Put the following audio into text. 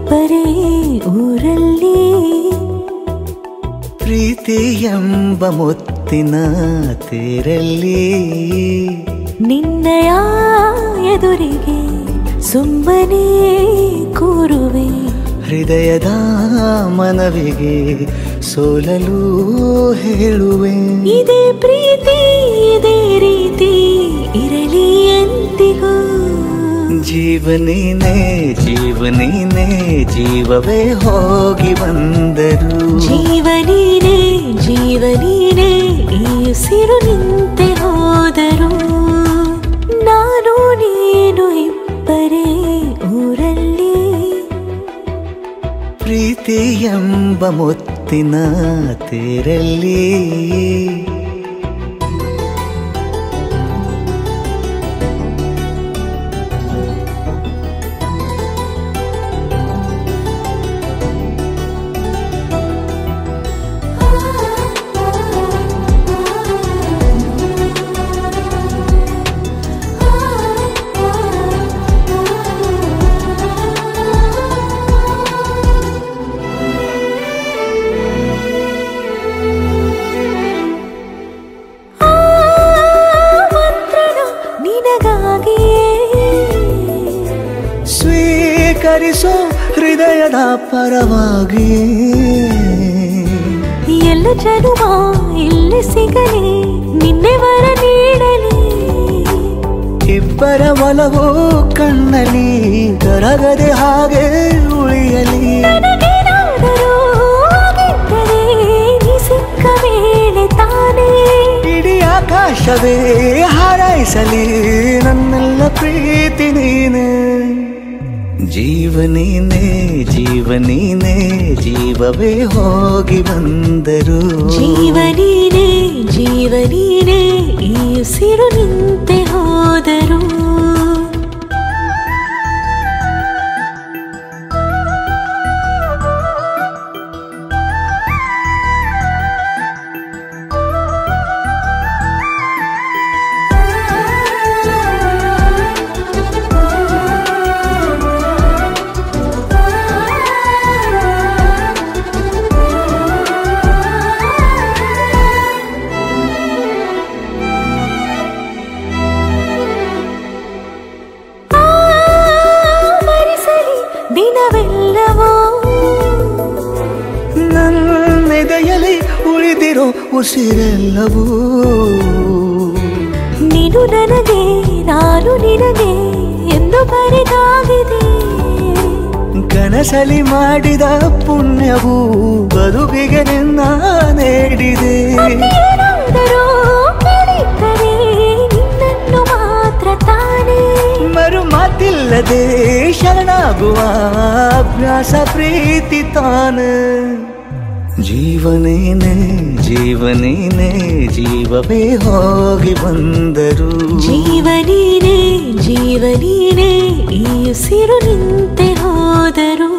ಇಬ್ಬರೇ ಊರಲ್ಲಿ ಪ್ರೀತಿ ಎಂಬ ಮುತ್ತಿನ ತೇರಲ್ಲಿ ನಿನ್ನಯ ಎದುರಿಗೆ ಸುಮ್ಮನೆ ಕೂರುವೆ ಹೃದಯದ ಮನವಿಗೆ ಸೋಲಲು ಹೇಳುವೆ ಇದೇ ಪ್ರೀತಿ ಇದೇ ರೀತಿ ಇರಲಿ ಎಂದಿಗೂ ಜೀವನೇನೆ ಜೀವನೇನೆ ಜೀವವೇ ಹೋಗಿ ಬಂದರು ಜೀವನೀನೇ ಜೀವನೀನೇ ಈ ಉಸಿರು ನಿಂತೆ ಹೋದರು ನಾನು ನೀನು ಇಬ್ಬರೇ ಊರಲ್ಲಿ ಪ್ರೀತಿ ಎಂಬ ಮುತ್ತಿನ ತೇರಲ್ಲಿ ಸ್ವೀಕರಿಸೋ ಹೃದಯದ ಪರವಾಗಿ ಎಲ್ಲ ಜನುಮ ಇಲ್ಲಿ ಸಿಗಲಿ ನಿನ್ನೆ ವರ ನೀಡಲಿ ಇಬ್ಬರ ಒಲವು ಕಣ್ಣಲಿ ಕರಗದೆ ಹಾಗೆ ಉಳಿಯಲಿ ಸಿಕ್ಕ ವೇಳೆ ತಾನೇ ಇಡೀ ಆಕಾಶವೇ ಹಾರೈಸಲಿ ನನ್ನೆಲ್ಲ ಪ್ರೀತಿ ನೀನೆ ಜೀವನೇನೆ ಜೀವನೇನೆ ಜೀವವೇ ಹೋಗಿ ಬಂದರು ಜೀವನೀನೇ ಜೀವನೀನೇ ಈ ಉಸಿರು ನಿಂತೆ ಹೋದರು ದಿನವೆಲ್ಲವೋ ನನ್ನೆದೆಯಲ್ಲಿ ಉಳಿದಿರೋ ಉಸಿರೆಲ್ಲವೂ ನೀನು ನನಗೆ ನಾನು ನಿನಗೆ ಎಂದು ಬರೆದಾಗಿದೆ ಕನಸಲಿ ಮಾಡಿದ ಪುಣ್ಯವು ಬದುಕಿಗೆ ನಿನ್ನ ನೀಡಿದೆ ನಿನ್ನನ್ನು ಮಾತ್ರ ತಾನೇ ಮರು ಮಾತಿಲ್ಲದೆ ಶರಣಾಗುವ ಅಭ್ಯಾಸ ಪ್ರೀತಿ ತಾನ ಜೀವನೇನೆ ಜೀವನೇನೆ ಜೀವವೇ ಹೋಗಿ ಬಂದರು ಜೀವನೀನೇ ಜೀವನೀನೇ ಈ ಉಸಿರು ನಿಂತೆ ಹೋದರು